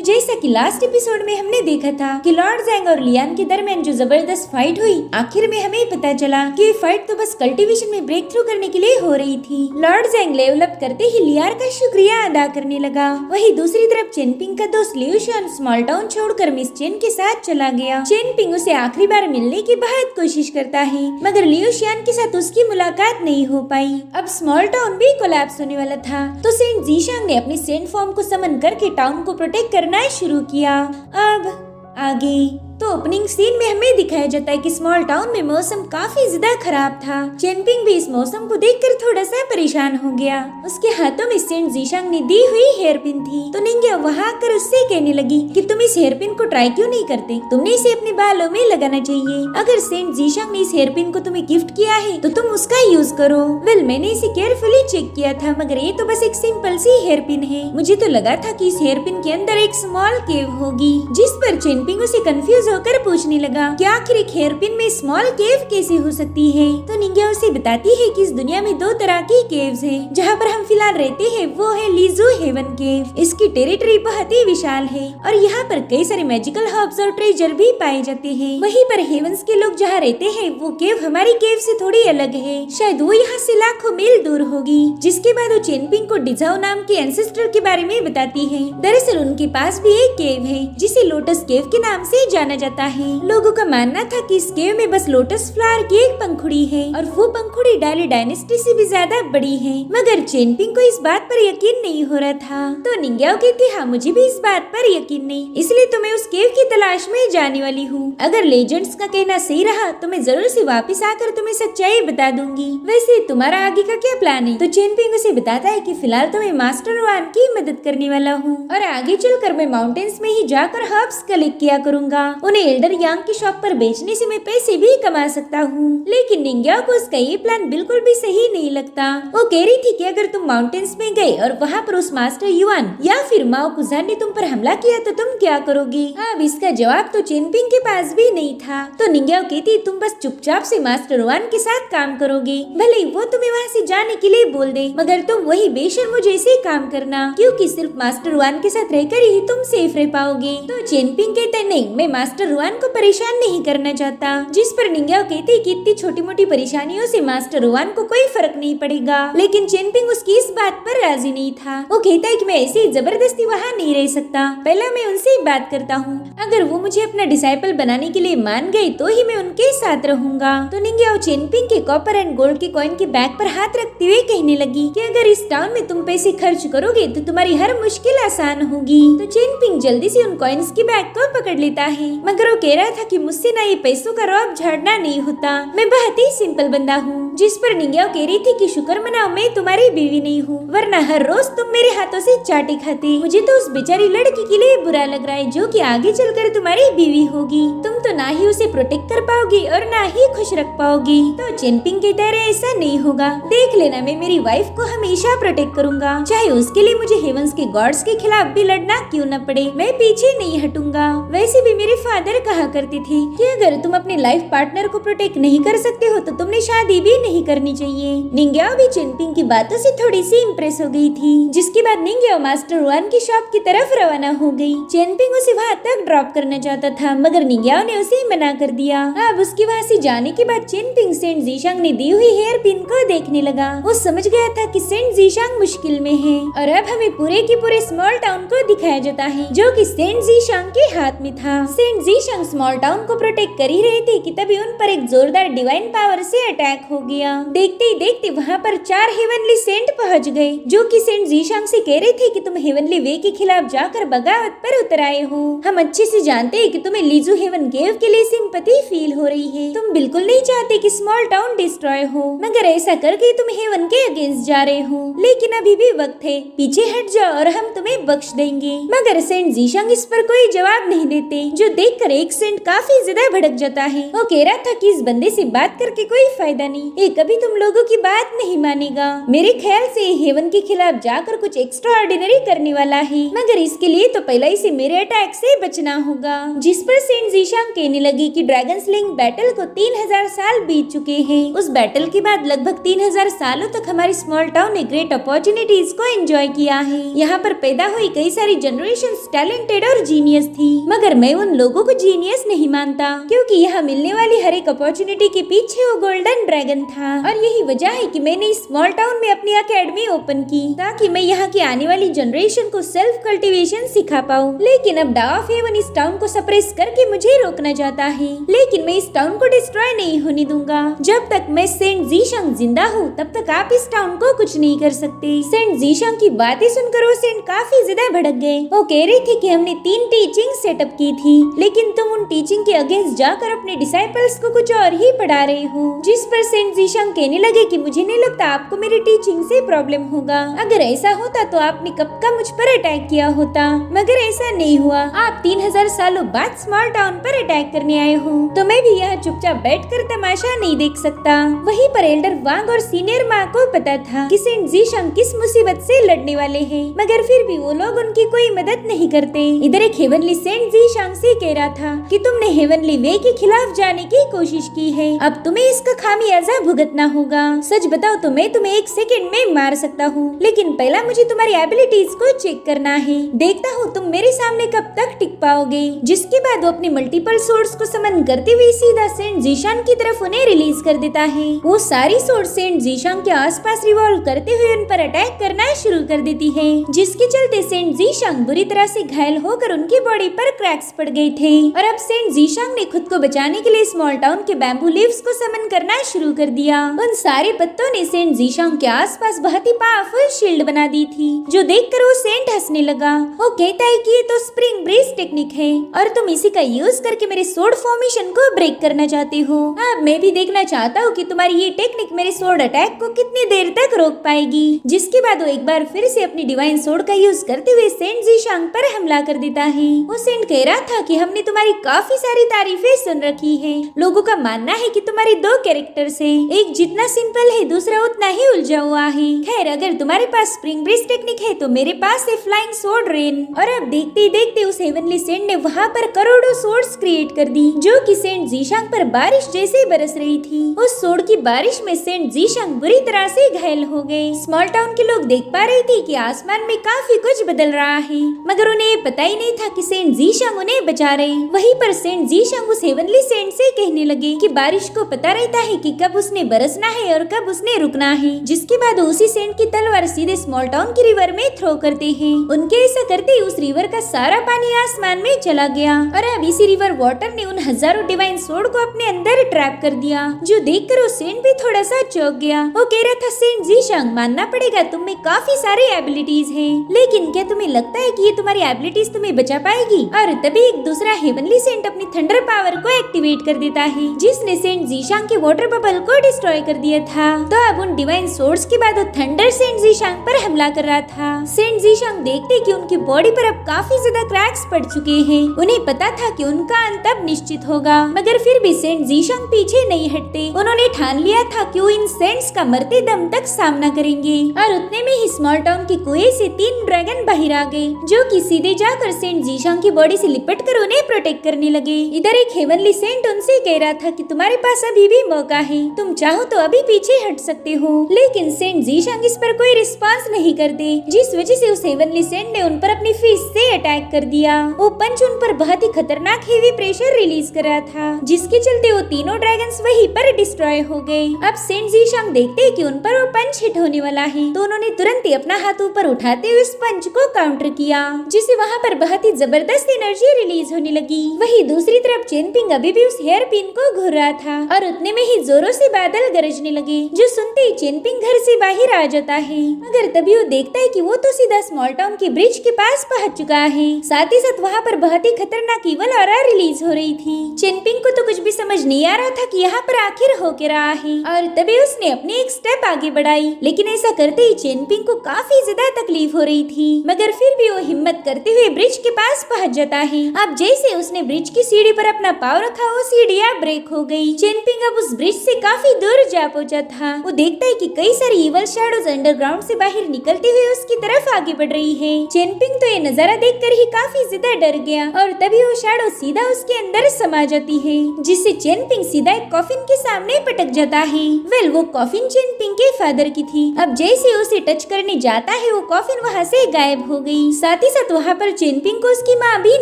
जैसा कि last episode में हमने देखा था कि लॉर्ड ज़ैंग और लियान के दरमियान जो जबरदस्त फाइट हुई, आखिर में हमें पता चला कि ये फाइट तो बस कल्टीवेशन में ब्रेक थ्रू करने के लिए हो रही थी। लॉर्ड ज़ैंग लेवल अप करते ही लियार का शुक्रिया अदा करने लगा। वहीं दूसरी तरफ चेनपिंग का दोस्त लियू शियान स्मॉल टाउन छोड़कर मिस चेन के साथ चला गया। चेनपिंग उसे आखिरी बार मिलने की बहुत कोशिश करता है, मगर लियू शियान के साथ उसकी मुलाकात नहीं हो पाई। अब स्मॉल टाउन भी कोलैप्स होने वाला था, तो सेंट जीशांग ने अपनी सेंट फॉर्म को समन करके टाउन को प्रोटेक्ट करना शुरू किया। अब आगे तो ओपनिंग सीन में हमें दिखाया जाता है कि स्मॉल टाउन में मौसम काफी ज्यादा खराब था। चेनपिंग भी इस मौसम को देखकर थोड़ा सा परेशान हो गया। उसके हाथों में सेंट जीशांग ने दी हुई हेयर पिन थी, तो निंग्या वहाँ आकर उससे कहने लगी कि तुम इस हेयर पिन को ट्राई क्यों नहीं करते, तुमने इसे अपने बालों में लगाना चाहिए। अगर सेंट जीशांग ने इस हेयर पिन को तुम्हें गिफ्ट किया है तो तुम उसका यूज करो। वेल, मैंने इसे केयरफुली चेक किया था, मगर ये तो बस एक सिंपल सी हेयर पिन है। मुझे तो लगा था कि इस हेयर पिन के अंदर एक स्मॉल केव होगी। जिस पर चेनपिंग उसे कंफ्यूज होकर पूछने लगा कि आखिर एक हेयर पिन में स्मॉल केव कैसे हो सकती है। तो निंग्या उसे बताती है कि इस दुनिया में दो तरह की केव्स हैं। जहाँ पर हम फिलहाल रहते हैं वो है लीजू हेवन केव। इसकी टेरिटरी बहुत ही विशाल है और यहाँ पर कई सारे मैजिकल हर्ब्स और ट्रेजर भी पाए जाते हैं। वहीं पर हेवंस के लोग जहाँ रहते हैं वो केव हमारी केव से थोड़ी अलग है। शायद वो यहाँ से लाखों मील दूर होगी। जिसके बाद वो चेनपिंग को डिजाओ नाम के एंसेस्टर के बारे में बताती है। दरअसल उनके पास भी एक केव है जिसे लोटस केव के नाम से जाना जाता है। लोगों का मानना था कि इस केव में बस लोटस फ्लावर की एक पंखुड़ी है और वो पंखुड़ी डाली डायनेस्टी से भी ज्यादा बड़ी है, मगर चेनपिंग को इस बात पर यकीन नहीं हो रहा था। तो निंग्याओ कहती हाँ, मुझे भी इस बात पर यकीन नहीं, इसलिए तो मैं उस केव की तलाश में जाने वाली हूँ। अगर लेजेंड्स का कहना सही रहा तो मैं जरूर से वापस आकर तुम्हें सच्चाई बता दूंगी। वैसे तुम्हारा आगे का क्या प्लान है? तो चेनपिंग उसे बताता है कि फिलहाल तो मैं मास्टर वान की मदद करने वाला हूँ और आगे चलकर मैं माउंटेन्स में ही जाकर हर्ब्स कलेक्ट किया करूँगा। उन्हें एल्डर यांग की शॉप पर बेचने से मैं पैसे भी कमा सकता हूँ। लेकिन निंग्या को उसका ये प्लान बिल्कुल भी सही नहीं लगता। वो कह रही थी कि अगर तुम माउंटेन्स में गए और वहाँ पर उस मास्टर युआन या फिर माओ कुजान ने तुम पर हमला किया तो तुम क्या करोगी? अब इसका जवाब तो चेनपिंग के पास भी नहीं था। तो निंग्या कहती तुम बस चुपचाप से मास्टर युआन के साथ काम करोगी, भले ही वो तुम्हें वहाँ से जाने के लिए बोल दे, मगर तुम वही बेशर्मो जैसे काम करना, क्योंकि सिर्फ मास्टर युआन के साथ रहकर ही तुम सेफ रह पाओगे। तो चेनपिंग कहते नहीं, मैं मास्टर युआन को परेशान नहीं करना चाहता। जिस पर निंग्याओ कहती कि इतनी छोटी मोटी परेशानियों से मास्टर युआन को कोई फर्क नहीं पड़ेगा। लेकिन चेनपिंग उसकी इस बात पर राजी नहीं था। वो कहता है कि मैं ऐसे जबरदस्ती वहाँ नहीं रह सकता, पहला मैं उनसे बात करता हूँ। अगर वो मुझे अपना डिसाइपल बनाने के लिए मान गए तो ही मैं उनके साथ रहूंगा। तो निंग्याओ चेनपिंग के कॉपर एंड गोल्ड के कॉइन के बैग पर हाथ रखते हुए कहने लगी कि अगर इस टाउन में तुम पैसे खर्च करोगे तो तुम्हारी हर मुश्किल आसान होगी। तो चेनपिंग जल्दी से उन कॉइन्स के बैग को पकड़ लेता है, मगर वो कह रहा था कि मुझसे ना ये पैसों का रौब झाड़ना नहीं होता, मैं बहुत ही सिंपल बंदा हूँ। जिस पर निंग्याओ कह रही थी कि शुक्र मनाओ मैं तुम्हारी बीवी नहीं हूँ, वरना हर रोज तुम मेरे हाथों से चाटे खाते। मुझे तो उस बेचारी लड़की के लिए बुरा लग रहा है जो कि आगे चलकर तुम्हारी बीवी होगी। तुम तो ना ही उसे प्रोटेक्ट कर पाओगी और ना ही खुश रख पाओगी। तो चेनपिंग की तरह ऐसा नहीं होगा, देख लेना मैं मेरी वाइफ को हमेशा प्रोटेक्ट करूंगा, चाहे उसके लिए मुझे हेवंस के गॉड्स के खिलाफ भी लड़ना क्यों न पड़े, मैं पीछे नहीं हटूंगा। वैसे भी मेरे फादर कहा करते थे कि अगर तुम अपने लाइफ पार्टनर को प्रोटेक्ट नहीं कर सकते हो तो तुमने शादी भी नहीं करनी चाहिए। निंग्याओ भी चेनपिंग की बातों से थोड़ी सी इम्प्रेस हो गई थी, जिसके बाद निंग्याओ मास्टर युआन की शॉप की तरफ रवाना हो गई। चेनपिंग उसे वहाँ तक ड्रॉप करना चाहता था, मगर निंग्याओ ने उसे मना कर दिया। अब उसके वहाँ से जाने के बाद चेनपिंग सेंट जीशांग ने दी हुई हेयर पिन को देखने लगा। वो समझ गया था कि सेंट जीशांग मुश्किल में है और अब हमें पूरे के पूरे स्मॉल टाउन को दिखाया जाता है जो कि सेंट जीशांग के हाथ में था। सेंट जीशांग स्मॉल टाउन को प्रोटेक्ट कर ही रहे थे कि तभी उन पर एक जोरदार डिवाइन पावर से अटैक हो गया। देखते ही देखते वहाँ पर 4 हेवनली सेंट पहुँच गए, जो कि सेंट जीशांग से कह रहे थे कि तुम हेवनली वे के खिलाफ जाकर बगावत पर उतर आए हो। हम अच्छे से जानते हैं कि तुम्हें लीजू हेवन केव के लिए सिंपैथी फील हो रही है, तुम बिल्कुल नहीं चाहते कि स्मॉल टाउन डिस्ट्रॉय हो, मगर ऐसा करके तुम हेवन के अगेंस्ट जा रहे हो। लेकिन अभी भी वक्त है, पीछे हट जाओ और हम तुम्हें बख्श देंगे। मगर सेंट जीशांग इस पर कोई जवाब नहीं देते, जो देखकर एक सेंट काफी ज्यादा भड़क जाता है। वो कह रहा था कि इस बंदे से बात करके कोई फायदा नहीं, ये कभी तुम लोगों की बात नहीं मानेगा। मेरे ख्याल से हेवन के खिलाफ जाकर कुछ एक्स्ट्रा ऑर्डिनरी करने वाला है, मगर इसके लिए तो पहले इसे मेरे अटैक से बचना होगा। जिस पर सेंट जीशांग कहने लगी कि ड्रैगन स्लिंग बैटल को 3000 साल बीत चुके हैं। उस बैटल के बाद लगभग 3000 सालों तक हमारी स्मॉल टाउन ने ग्रेट अपॉर्चुनिटीज को एंजॉय किया है। यहाँ पर पैदा हुई कई सारी जनरेशन टैलेंटेड और जीनियस थी, मगर मैं उन लोगों को जीनियस नहीं मानता, क्योंकि यहाँ मिलने वाली हर एक अपॉर्चुनिटी के पीछे वो गोल्डन ड्रैगन था। और यही वजह है कि मैंने इस स्मॉल टाउन में अपनी अकेडमी ओपन की, ताकि मैं यहाँ की आने वाली जनरेशन को सेल्फ कल्टीवेशन सिखा पाऊँ। लेकिन अब डा ऑफ हेवन इस टाउन को सप्रेस करके मुझे रोकना चाहता है, लेकिन मैं इस टाउन को डिस्ट्रॉय नहीं होने दूंगा। जब तक मैं सेंट जीशांग जिंदा हूँ तब तक आप इस टाउन को कुछ नहीं कर सकते। सेंट जीशांग की बातें सुनकर वो सेंट काफी ज्यादा भड़क गए। वो कह रही थी कि हमने 3 टीचिंग सेटअप की थी, लेकिन तुम उन टीचिंग के अगेंस्ट जाकर अपने डिसाइपल्स को कुछ और ही पढ़ा रहे हो। जिस पर सेंट जीशांग कहने लगे कि मुझे नहीं लगता आपको मेरी टीचिंग से प्रॉब्लम होगा। अगर ऐसा होता तो आपने कब का मुझ पर अटैक किया होता, मगर ऐसा नहीं हुआ। आप 3000 सालों बाद स्मॉल टाउन पर अटैक करने आए हो, तो मैं भी यहाँ चुपचाप बैठकर तमाशा नहीं देख सकता। वहीं पर एल्डर वांग और सीनियर माँ को पता था कि सेंट जीशांग किस मुसीबत से लड़ने वाले हैं, मगर फिर भी वो लोग उनकी कोई मदद नहीं करते। इधर एक हेवनली सेंट जीशांग से कह रहा था कि तुमने हेवनली वे के खिलाफ जाने की कोशिश की है, अब तुम्हें इसका खामियाजा भुगतना होगा। सच बताओ तो मैं तुम्हें 1 सेकंड में मार सकता हूँ, लेकिन पहला मुझे तुम्हारी एबिलिटीज को चेक करना है। देखता हूँ तुम मेरे सामने कब तक टिक पाओगे। जिसके बाद वो अपने मल्टीपल सोर्स को समन करते हुए सीधा सेंट जीशांग की तरफ उन्हें रिलीज कर देता है। वो सारी सोर्स सेंट जीशांग के आसपास रिवॉल्व करते हुए उन पर अटैक करना शुरू कर देती है, जिसके चलते सेंट जीशांग बुरी तरह से घायल होकर उनकी बॉडी पर क्रैक्स पड़ गए थे। और अब सेंट जीशांग ने खुद को बचाने के लिए स्मॉल टाउन के बैम्बू लीव्स को समन करना शुरू कर दिया। उन सारे पत्तों ने सेंट जीशांग के आसपास बहुत ही पावरफुल शील्ड बना दी थी, जो देखकर वो सेंट हंसने लगा। वो कहता है कि ये तो स्प्रिंग ब्रेस टेक्निक है और तुम इसी का यूज करके मेरे सोर्ड फॉर्मेशन को ब्रेक करना चाहते हो। अब मैं भी देखना चाहता हूँ कि तुम्हारी ये टेक्निक मेरे सोर्ड अटैक को कितनी देर तक रोक पाएगी। जिसके बाद वो एक बार फिर से अपनी डिवाइन सोर्ड का यूज करते हुए सेंट जीशांग पर हमला कर देता है। वो सेंट कह रहा था कि हमने तुम्हारी काफी सारी तारीफें सुन रखी है। लोगों का मानना है कि तुम्हारे 2 कैरेक्टर्स है, एक जितना सिंपल है दूसरा उतना ही उलझा हुआ है। खैर अगर तुम्हारे पास स्प्रिंग ब्रेस टेक्निक है तो मेरे पास है फ्लाइंग सोर्ड रेन। और अब देखते ही देखते उस हेवनली सेंट ने वहाँ पर करोड़ों सोर्ड्स क्रिएट कर दी, जो कि सेंट जीशांग पर बारिश जैसे बरस रही थी। उस सोर्ड की बारिश में सेंट जीशांग बुरी तरह से घायल हो गए। स्मॉल टाउन के लोग देख पा रहे थे कि आसमान में काफी कुछ बदल रहा है, मगर उन्हें ये पता ही नहीं था कि सेंट जीशांग उन्हें बचा रहे। वहीं पर सेंट जीशांग उस हेवनली सेंट से कहने लगे कि बारिश को पता रहता है कि कब उसने बरसना है और कब उसने रुकना है। जिसके बाद उसी सेंट की तलवार सीधे स्मॉल टाउन की रिवर में थ्रो करते हैं। उनके ऐसा करते ही उस रिवर का सारा पानी आसमान में चला गया और अब इसी रिवर वाटर ने उन हजारों डिवाइन सोर्ड को अपने अंदर ट्रैप कर दिया, जो देखकर वो सेंट भी थोड़ा सा चौंक गया। वो कह रहा था सेंट जीशांग मानना पड़ेगा तुम में काफी सारी एबिलिटीज हैं, लेकिन क्या तुम्हें लगता है कि ये तुम्हारी एबिलिटीज तुम्हें बचा पाएगी? और तभी एक दूसरा हेवनली सेंट अपनी थंडर पावर को एक्टिवेट कर देता है, जिसने सेंट जीशांग के वाटर बबल को डिस्ट्रॉय कर दिया था। तो अब उन डिवाइन सोर्ड्स के बाद वो थंडर सेंट जीशांग पर हमला कर रहा था। सेंट जीशांग देखते कि उनकी बॉडी पर अब काफी ज्यादा क्रैक्स पड़ चुके हैं। उन्हें पता था कि उनका अंत अब निश्चित होगा, मगर फिर भी सेंट जीशांग पीछे नहीं हटते। उन्होंने ठान लिया था कि वो इन सेंट्स का मरते दम तक सामना करेंगे। और उतने में ही स्मॉल टाउन के कुएं से 3 ड्रैगन बाहर आ गए, जो कि सीधे जाकर सेंट जीशांग की बॉडी से लिपटकर उन्हें प्रोटेक्ट करने लगे। इधर एक हेवनली सेंट उनसे कह रहा था कि तुम्हारे पास अभी भी मौका है, तुम चाहो तो अभी पीछे हट सकते हो। लेकिन सेंट जीशांग इस पर कोई रिस्पांस नहीं करते, जिस वजह से उस हेवनली सेंट ने उन पर अपनी फिस्ट से अटैक कर दिया। वो पंच उन पर बहुत ही खतरनाक हेवी प्रेशर रिलीज कर रहा था, जिसके चलते वो तीनों ड्रैगन्स वहीं पर डिस्ट्रॉय हो गए। अब सेंट जीशांग देखते कि उन पर वो पंच हिट होने वाला है, तो उन्होंने तुरंत ही अपना हाथ ऊपर उठाते हुए उस पंच को काउंटर किया, जिससे वहाँ पर बहुत ही जबरदस्त एनर्जी रिलीज होने लगी। वहीं दूसरी तरफ चेनपिंग अभी भी उस हेयर पिन को घूर रहा था और उतने में ही जोरों से बादल गरजने लगे, जो सुनते ही चेनपिंग घर से बाहर आ जाता है। मगर तभी वो देखता है कि वो तो सीधा स्मॉल टाउन के ब्रिज के पास पहुंच चुका है। साथ ही साथ वहाँ पर बहुत ही खतरनाक ईवल ऑरा रिलीज हो रही थी। चेनपिंग को तो कुछ भी समझ नहीं आ रहा था कि यहाँ पर आखिर हो क्या रहा है, और तभी उसने अपनी एक स्टेप आगे बढ़ाई, लेकिन ऐसा करते ही चेनपिंग को काफी ज्यादा तकलीफ हो रही थी। मगर फिर भी वो हिम्मत करते हुए ब्रिज के पास पहुंच जाता है। अब जैसे उसने ब्रिज की सीढ़ी पर अपना पाँव रखा, वो सीढ़ियाँ ब्रेक हो गई। चेनपिंग अब उस ब्रिज से काफी काफी दूर जा पहुंचा था। वो देखता है कि कई सारी इवल शैडोज अंडरग्राउंड से बाहर निकलते हुए उसकी तरफ आगे बढ़ रही है। चेनपिंग तो ये नजारा देखकर ही काफी ज्यादा डर गया और तभी वो शैडो सीधा उसके अंदर समा जाती है, जिससे चेनपिंग सीधा एक कॉफिन के सामने पटक जाता है। वेल वो कॉफिन चेनपिंग के फादर की थी। अब जैसे उसे टच करने जाता है वो कॉफिन वहाँ से गायब हो गई। साथ ही साथ वहाँ पर चेनपिंग को उसकी माँ भी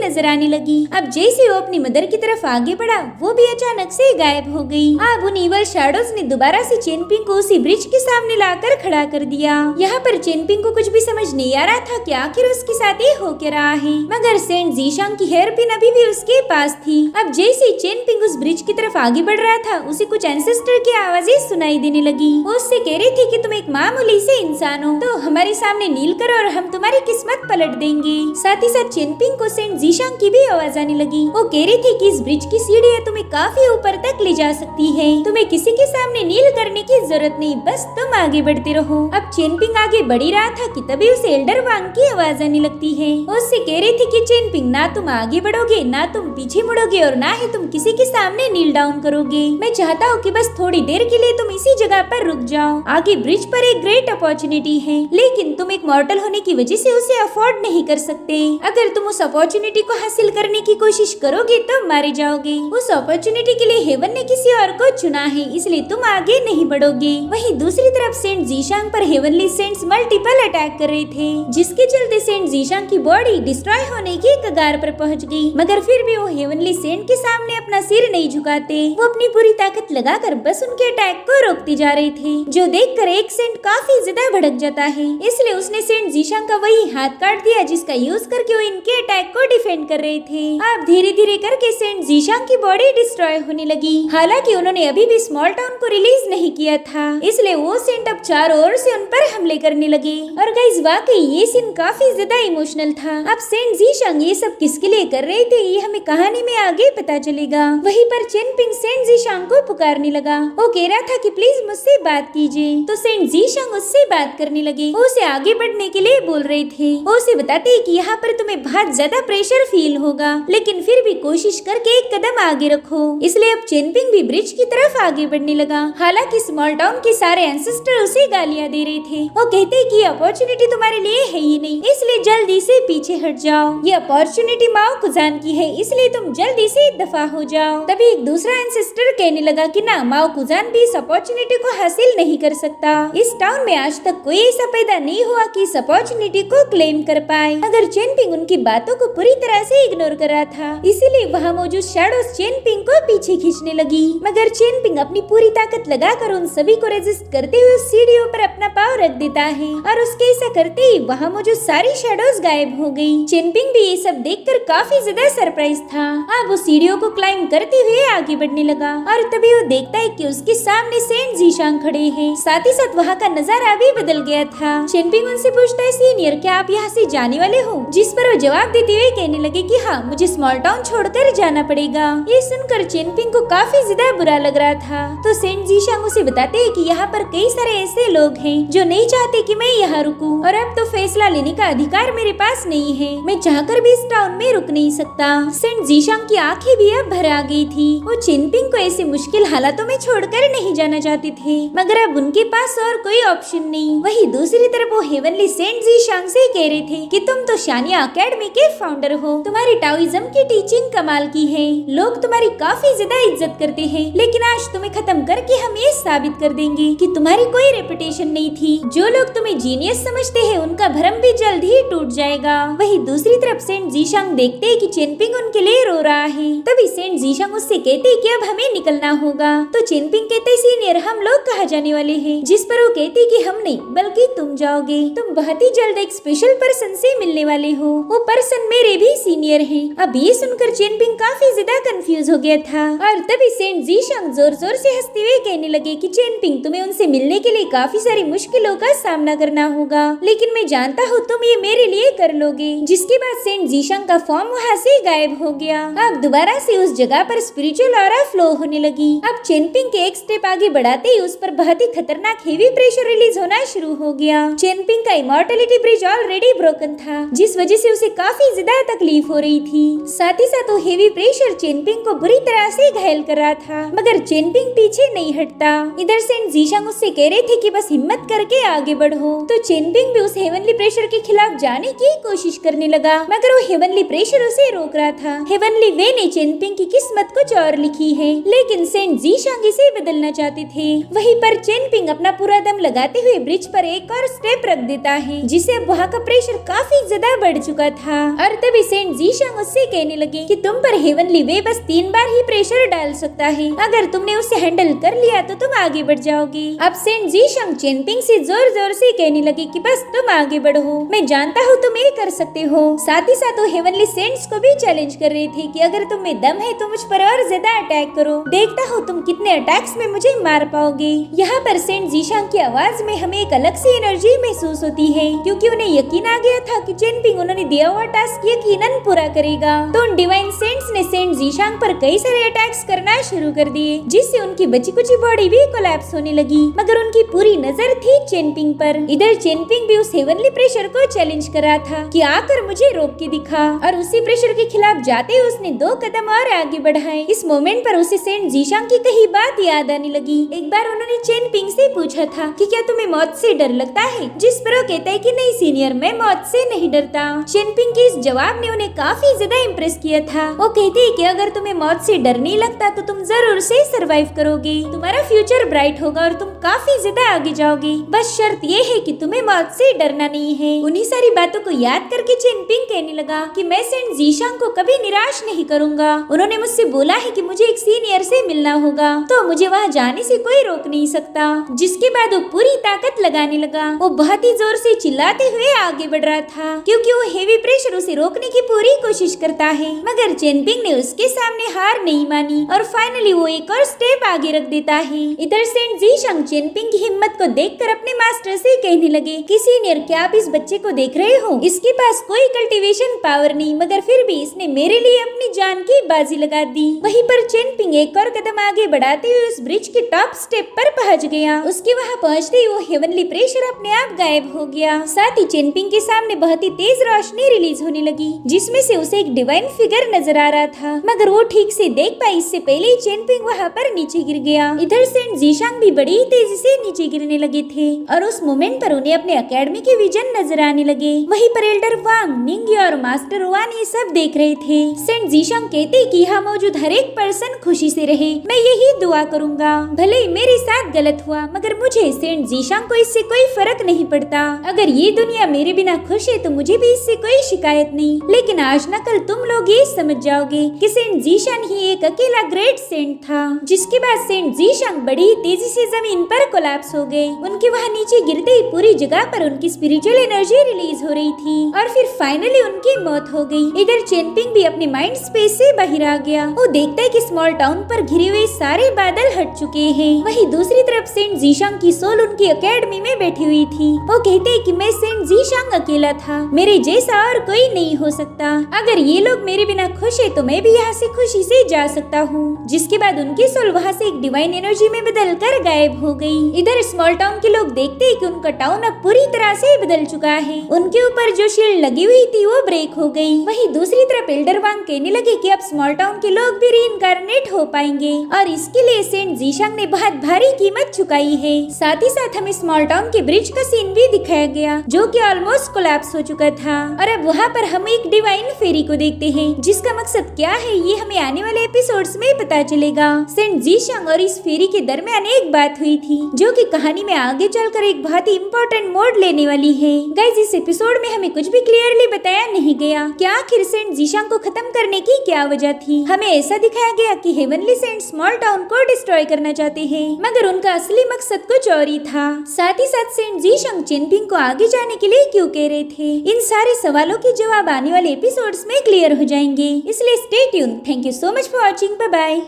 नजर आने लगी। अब जैसे वो अपनी मदर की तरफ आगे बढ़ा वो भी अचानक से गायब हो गई। अब उन इवल शैडोज ने दोबारा से चेनपिंग को उसी ब्रिज के सामने लाकर खड़ा कर दिया। यहाँ पर चेनपिंग को कुछ भी समझ नहीं आ रहा था कि आखिर उसके साथ ये हो क्या रहा है, मगर सेंट जीशांग की हेयर पिन अभी भी उसके पास थी। अब जैसे ही चेनपिंग उस ब्रिज की तरफ आगे बढ़ रहा था उसे कुछ एंसेस्टर की आवाजें सुनाई देने लगी। वो उससे कह रही थी कि तुम एक मामूली से इंसान हो तो हमारे सामने नील करो और हम तुम्हारी किस्मत पलट देंगे। साथ ही साथ चेनपिंग को सेंट जीशांग की भी आवाज आने लगी। वो कह रही थी कि इस ब्रिज की सीढ़ियां तुम्हें काफी ऊपर तक ले जा सकती है, तुम्हें किसी के सामने नील करने की जरूरत नहीं, बस तुम आगे बढ़ते रहो। अब चेनपिंग आगे बढ़ ही रहा था कि तभी उसे एल्डर वांग की आवाज आने लगती है। वो उससे कह रही थी कि चेनपिंग ना तुम आगे बढ़ोगे ना तुम पीछे मुड़ोगे और ना ही तुम किसी के सामने नील डाउन करोगे। मैं चाहता हूँ कि बस थोड़ी देर के लिए तुम इसी जगह पर रुक जाओ। आगे ब्रिज पर एक ग्रेट अपॉर्चुनिटी है लेकिन तुम एक मॉर्टल होने की वजह से उसे अफोर्ड नहीं कर सकते। अगर तुम उस अपॉर्चुनिटी को हासिल करने की कोशिश करोगे तो मारे जाओगे। उस अपॉर्चुनिटी के लिए हेवन ने किसी और को चुना है इसलिए तुम आगे नहीं बढ़ोगे। वहीं दूसरी तरफ सेंट जीशांग पर हेवनली सेंट्स मल्टीपल अटैक कर रहे थे, जिसके चलते सेंट जीशांग की बॉडी डिस्ट्रॉय होने की कगार पर पहुंच गई। मगर फिर भी वो हेवनली सेंट के सामने अपना सिर नहीं झुकाते। वो अपनी पूरी ताकत लगाकर बस उनके अटैक को रोकते जा रहे थे, जो देखकर एक सेंट काफी ज्यादा भड़क जाता है। इसलिए उसने सेंट जीशांग का वही हाथ काट दिया जिसका यूज करके वो इनके अटैक को डिफेंड कर रहे थे। अब धीरे धीरे करके सेंट जीशांग की बॉडी डिस्ट्रॉय होने लगी। हालांकि उन्होंने अभी भी स्मॉल टाउन को रिलीज नहीं किया था, इसलिए वो सेंट अब चारों ओर से उन पर हमले करने लगे। और गाइस वाकई ये सीन काफी ज्यादा इमोशनल था। अब सेंट जीशांग ये सब किसके लिए कर रहे थे ये हमें कहानी में आगे पता चलेगा। वहीं पर चेनपिंग सेंट जीशांग को पुकारने लगा। वो कह रहा था कि प्लीज मुझसे बात कीजिए, तो सेंट जीशांग उससे बात करने लगे। वो उसे आगे बढ़ने के लिए बोल रहे थे। वो उसे बताते कि यहाँ पर तुम्हें बहुत ज्यादा प्रेशर फील होगा लेकिन फिर भी कोशिश करके एक कदम आगे रखो। इसलिए अब चेनपिंग भी ब्रिज की तरफ आगे बढ़ने लगा। हालांकि स्मॉल टाउन के सारे एंसेस्टर उसे गालियां दे रहे थे। वो कहते कि अपॉर्चुनिटी तुम्हारे लिए है ही नहीं, इसलिए जल्दी से पीछे हट जाओ। ये अपॉर्चुनिटी माओ कुजान की है, इसलिए तुम जल्दी से दफा हो जाओ। तभी एक दूसरा एंसेस्टर कहने लगा कि ना, माओ कुजान भी इस अपॉर्चुनिटी को हासिल नहीं कर सकता। इस टाउन में आज तक कोई ऐसा पैदा नहीं हुआ कि इस अपॉर्चुनिटी को क्लेम कर पाए। अगर चेनपिंग उनकी बातों को पूरी तरह से इग्नोर कर रहा था, इसीलिए वहाँ मौजूद शैडोज चेनपिंग को पीछे खींचने लगी। मगर चेनपिंग अपनी पूरी ताकत लगाकर उन सभी को रेजिस्ट करते हुए सीढ़ियों पर अपना पाँव रख देता है और उसके ऐसा करते ही वहाँ मौजूद सारी शैडोज गायब हो गई। चेनपिंग भी ये सब देखकर काफी ज्यादा सरप्राइज था। अब वो सीढ़ियों को क्लाइम करते हुए आगे बढ़ने लगा और तभी वो देखता है कि उसके सामने सेंट जीशांग खड़े हैं। साथ ही साथ वहाँ का नजारा भी बदल गया था। चेनपिंग उनसे पूछता है, सीनियर क्या आप यहाँ से जाने वाले हो? जिस पर वो जवाब देते हुए कहने लगे कि हाँ, मुझे स्मॉल टाउन छोड़कर जाना पड़ेगा। ये सुनकर चेनपिंग को काफी ज्यादा बुरा लग रहा था। तो सेंट जीशांग उसे बताते हैं कि यहाँ पर कई सारे ऐसे लोग हैं जो नहीं चाहते कि मैं यहाँ रुकूं और अब तो फैसला लेने का अधिकार मेरे पास नहीं है। मैं चाहकर भी इस टाउन में रुक नहीं सकता। सेंट जीशांग की आंखें भी अब भर आ गई थी। वो चेनपिंग को ऐसे मुश्किल हालातों में छोड़कर नहीं जाना चाहते थे, मगर अब उनके पास और कोई ऑप्शन नहीं। वहीं दूसरी तरफ वो हेवनली सेंट जीशांग से कह रहे थे कि तुम तो शानिया अकेडमी के फाउंडर हो, तुम्हारी टाओइज्म की टीचिंग कमाल की है, लोग तुम्हारी काफी ज्यादा इज्जत करते हैं, लेकिन आज तुम्हें खत्म करके हम ये साबित कर देंगे कि तुम्हारी कोई रेपुटेशन नहीं थी। जो लोग तुम्हें जीनियस समझते हैं उनका भ्रम भी जल्द ही टूट जाएगा। वहीं दूसरी तरफ सेंट जीशांग देखते हैं कि चेनपिंग उनके लिए रो रहा है। तभी सेंट जीशांग उससे कहते हैं कि अब हमें निकलना होगा। तो चेनपिंग कहते, सीनियर हम लोग कहाँ जाने वाले हैं? जिस पर वो कहते कि हम नहीं बल्कि तुम जाओगे, तुम बहुत ही जल्द एक स्पेशल पर्सन से मिलने वाले हो, वो पर्सन मेरे भी सीनियर है। अब ये सुनकर चेनपिंग काफी ज्यादा कंफ्यूज हो गया था और तभी सेंट जीशांग जोर जोर से हंसते हुए कहने लगे कि चेनपिंग तुम्हें उनसे मिलने के लिए काफी सारी मुश्किलों का सामना करना होगा, लेकिन मैं जानता हूँ तुम ये मेरे लिए कर लोगे। जिसके बाद सेंट जीशांग का फॉर्म वहाँ से गायब हो गया। अब दोबारा से उस जगह पर स्पिरिचुअल ऑरा फ्लो होने लगी। अब चेनपिंग के एक स्टेप आगे बढ़ाते ही उस पर बहुत ही खतरनाक हेवी प्रेशर रिलीज होना शुरू हो गया। चेनपिंग का इमॉर्टलिटी ब्रिज ऑलरेडी ब्रोकन था, जिस वजह से उसे काफी ज्यादा तकलीफ हो रही थी। साथ ही साथ वो हेवी प्रेशर चेनपिंग को बुरी तरह से घायल कर रहा था, मगर चेनपिंग पीछे पीछे नहीं हटता। इधर सेंट जीशांग उससे कह रहे थे कि बस हिम्मत करके आगे बढ़ो। तो चेनपिंग भी उस हेवनली प्रेशर के खिलाफ जाने की कोशिश करने लगा, मगर वो हेवनली प्रेशर उसे रोक रहा था। हेवनली वे ने चेनपिंग की किस्मत कुछ और लिखी है, लेकिन सेंट जीशांग इसे बदलना चाहते थे। वहीं पर चेनपिंग अपना पूरा दम लगाते हुए ब्रिज पर एक और स्टेप रख देता है, जिससे अब वहाँ का प्रेशर काफी ज्यादा बढ़ चुका था। और तभी सेंट जीशांग उससे कहने लगे कि तुम पर हेवनली वे बस 3 बार ही प्रेशर डाल सकता है, अगर तुमने उसे हैंडल कर लिया तो तुम आगे बढ़ जाओगे। अब सेंट जीशांग चेनपिंग से जोर जोर से कहने लगे कि बस तुम आगे बढ़ो, मैं जानता हूँ तुम ये कर सकते हो। साथ ही साथ वो हेवनली सेंट्स को भी चैलेंज कर रहे थे कि अगर तुम में दम है तो मुझ पर और ज्यादा अटैक करो, देखता हूँ तुम कितने अटैक्स में मुझे मार पाओगे। यहाँ पर सेंट जीशांग की आवाज में हमें एक अलग सी एनर्जी महसूस होती है, क्योंकि उन्हें यकीन आ गया था कि चेनपिंग उन्होंने दिया हुआ टास्क यकीनन पूरा करेगा। तो उन डिवाइन सेंट्स ने सेंट जीशांग पर कई सारे अटैक्स करना शुरू कर दिए, जिससे उनकी बची कुची बॉडी भी कोलैप्स होने लगी, मगर उनकी पूरी नजर थी चेनपिंग पर। इधर चेनपिंग भी उस हेवनली प्रेशर को चैलेंज कर रहा था कि आकर मुझे रोक के दिखा, और उसी प्रेशर के खिलाफ जाते हुए उसने 2 कदम और आगे बढ़ाए। इस मोमेंट पर उसे सेंट जीशांग की कही बात याद आने लगी। एक बार उन्होंने चेनपिंग से पूछा था कि क्या तुम्हें मौत से डर लगता है, जिस पर वो कहता है कि नहीं सीनियर, मैं मौत से नहीं डरता। चेनपिंग के इस जवाब ने उन्हें काफी ज्यादा इम्प्रेस किया था। वो कहते हैं कि अगर तुम्हें मौत से डर नहीं लगता तो तुम जरूर से सरवाइव करोगे, तुम्हारा फ्यूचर ब्राइट होगा और तुम काफी ज्यादा आगे जाओगे, बस शर्त ये है कि तुम्हें मौत से डरना नहीं है। उन्हीं सारी बातों को याद करके चेनपिंग कहने लगा कि मैं सेंट जीशांग को कभी निराश नहीं करूंगा, उन्होंने मुझसे बोला है कि मुझे एक सीनियर से मिलना होगा, तो मुझे वहाँ जाने से कोई रोक नहीं सकता। जिसके बाद वो पूरी ताकत लगाने लगा। वो बहुत ही जोर से चिल्लाते हुए आगे बढ़ रहा था, क्योंकि वो हेवी प्रेशर उसे रोकने की पूरी कोशिश करता है, मगर चेनपिंग ने उसके सामने हार नहीं मानी और फाइनली वो एक और स्टेप आगे रख देता है। इधर सेंट जीशांग चेनपिंग की हिम्मत को देखकर अपने मास्टर से कहने लगे कि सीनियर, क्या आप इस बच्चे को देख रहे हो? इसके पास कोई कल्टीवेशन पावर नहीं, मगर फिर भी इसने मेरे लिए अपनी जान की बाजी लगा दी। वहीं पर चेनपिंग एक और कदम आगे बढ़ाते हुए उस ब्रिज के टॉप स्टेप पर पहुंच गया। उसके वहां पहुंचते ही वो हेवनली प्रेशर अपने आप गायब हो गया। साथ ही चेनपिंग के सामने बहुत ही तेज रोशनी रिलीज होने लगी, जिसमें से उसे एक डिवाइन फिगर नजर आ रहा था, मगर वो ठीक से देख पाई इससे पहले ही चेनपिंग वहाँ पर नीचे गिर गया। इधर सेंट जीशांग भी बड़ी तेजी से नीचे गिरने लगे थे, और उस मोमेंट पर उन्हें अपने एकेडमी के विजन नजर आने लगे। वहीं पर एल्डर वांग, निंगी और मास्टर वान ये सब देख रहे थे। सेंट जीशांग कहते कि यहाँ मौजूद हर एक पर्सन खुशी से रहे, मैं यही दुआ करूंगा। भले ही मेरे साथ गलत हुआ, मगर मुझे सेंट जीशांग को इससे कोई फर्क नहीं पड़ता। अगर ये दुनिया मेरे बिना खुश है तो मुझे भी इससे कोई शिकायत नहीं, लेकिन आज न कल तुम लोग ये समझ जाओगे कि सेंट जीशांग ही एक अकेला ग्रेट सेंट था। जिसके बाद सेंट जीशांग बड़ी तेजी से जमीन पर कोलैप्स हो गए। उनके वहाँ नीचे गिरते ही पूरी जगह पर उनकी स्पिरिचुअल एनर्जी रिलीज हो रही थी, और फिर फाइनली उनकी मौत हो गई। इधर चेनपिंग भी अपने माइंड स्पेस से बाहर आ गया। वो देखता है कि स्मॉल टाउन पर घिरे हुए सारे बादल हट चुके हैं। वहीं दूसरी तरफ सेंट जीशांग की सोल उनकी एकेडमी में बैठी हुई थी। वो कहते हैं कि मैं सेंट जीशांग अकेला था, मेरे जैसा और कोई नहीं हो सकता। अगर ये लोग मेरे बिना खुश है तो मैं भी यहाँ से खुशी से जा सकता हूँ। जिसके बाद उनकी सोल वहाँ से एक डिवाइन एनर्जी में बदल कर गायब हो गई। इधर स्मॉल टाउन के लोग देखते हैं कि उनका टाउन अब पूरी तरह से बदल चुका है। उनके ऊपर जो शील्ड लगी हुई थी वो ब्रेक हो गई। वहीं दूसरी तरफ एल्डर वांग कहने लगे कि अब स्मॉल टाउन के लोग भी रीइंकार्नेट हो पाएंगे, और इसके लिए सेंट जीशांग ने बहुत भारी कीमत चुकाई है। साथ ही साथ हमें स्मॉल टाउन के ब्रिज का सीन भी दिखाया गया, जो कि ऑलमोस्ट कोलैप्स हो चुका था। और अब वहाँ पर हम एक डिवाइन फेरी को देखते हैं, जिसका मकसद क्या है ये हमें आने वाले एपिसोड्स में पता चलेगा। सेंट जीशांग और इस फेरी के दरमियान एक बात हुई थी, जो कि कहानी में आगे चलकर एक बहुत ही इम्पोर्टेंट मोड़ लेने वाली है। गाइस, इस एपिसोड में हमें कुछ भी क्लियरली बताया नहीं गया कि आखिर सेंट जीशांग को खत्म करने की क्या वजह थी। हमें ऐसा दिखाया गया कि हेवनली सेंट स्मॉल टाउन को डिस्ट्रॉय करना चाहते हैं, मगर उनका असली मकसद कुछ और ही था। साथ ही साथ सेंट जीशांग चेनपिंग को आगे जाने के लिए क्यों कह रहे थे, इन सारे सवालों के जवाब आने वाले एपिसोड्स में क्लियर हो जाएंगे। इसलिए stay tuned. Thank you so much for watching. Bye bye.